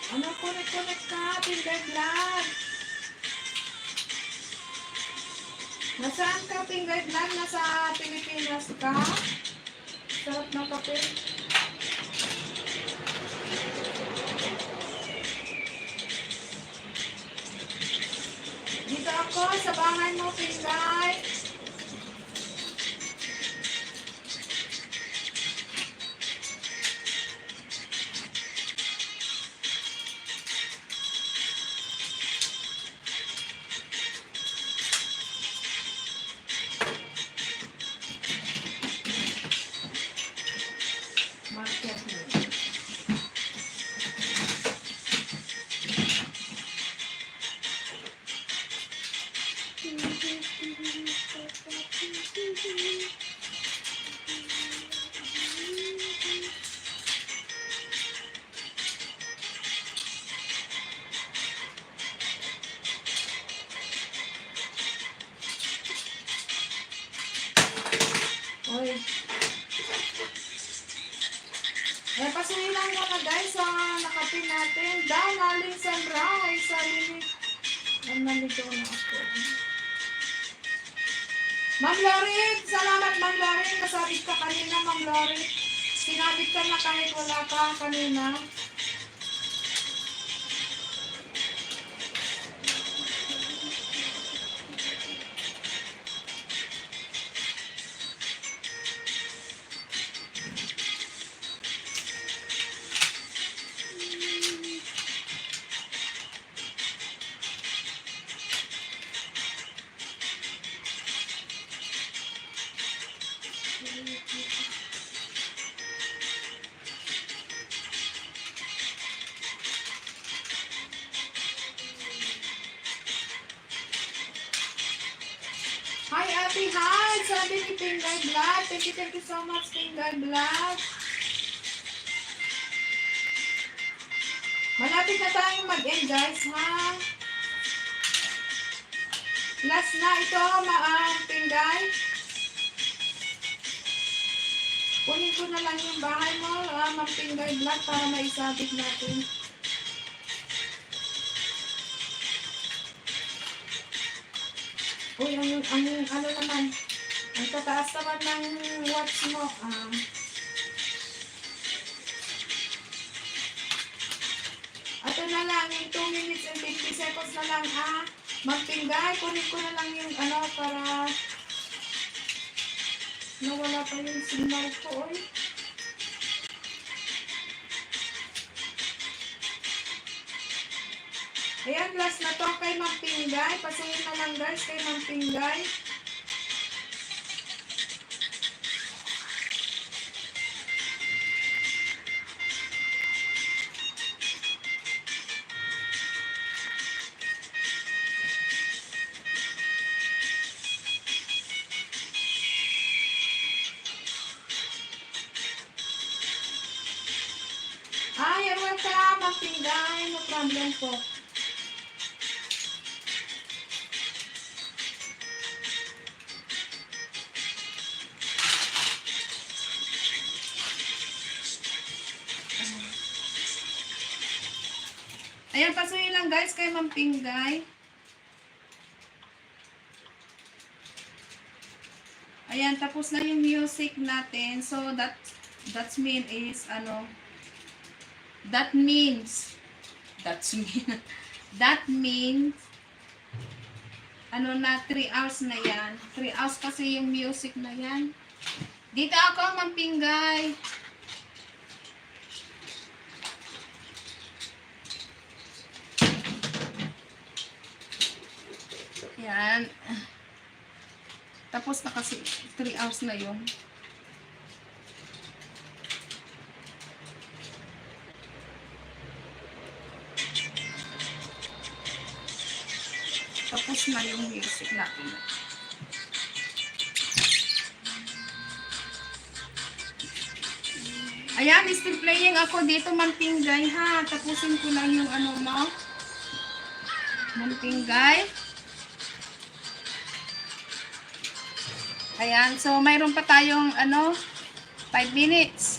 Ano, connect ka, Pinday Vlog? Nasaan ka, Pinday Vlog? Nasa Pilipinas ka? Sarap ng kape. Dito ako sa bahay mo, Pinday. Market mo. Oy. Eh, pasuhilan ko na guys sa nakapin natin. Down, aling sunrise. Aling... Ang nalito na ako. Ma'am Lorit! Salamat, Ma'am Lorit. Nasabit ka kanina, Ma'am Lorit. Sinabit ka na kahit wala ka kanina. Hi, Ate Hi! Sabi ni Pinday Vlog. Thank you so much, Pinday Vlog. Malapit na tayong mag-end, guys, ha? Last na ito, Pinday. Kunin ko na lang yung bahay mo, Ma'am Pinday Vlog, para maisabit natin. Uy, ang ano naman, ang tataas naman ng watch mo. Ito na lang, yung 2 minutes and 50 seconds na lang, Magpinday, kunin ko na lang yung ano, para nawala pa yung signal ko, oy. Ayan, last na to kay Magpinday. Pasuhin na lang guys kay Magpinday. You're welcome, Magpinday. No problem po. Ayan, pasuhin lang guys kay Ma'am Pinday. Ayan, tapos na yung music natin. So, that's mean is, that means, na 3 hours na yan. 3 hours kasi yung music na yan. Dito ako, Ma'am Pinday. Yan. Tapos na kasi 3 hours na yun. Tapos na yung music natin. Ayan, still playing ako dito, Ma'am Pinday, ha. Tapusin ko lang yung ano mo. Ma'am Pinday. Ayan, so mayroon pa tayong 5 minutes.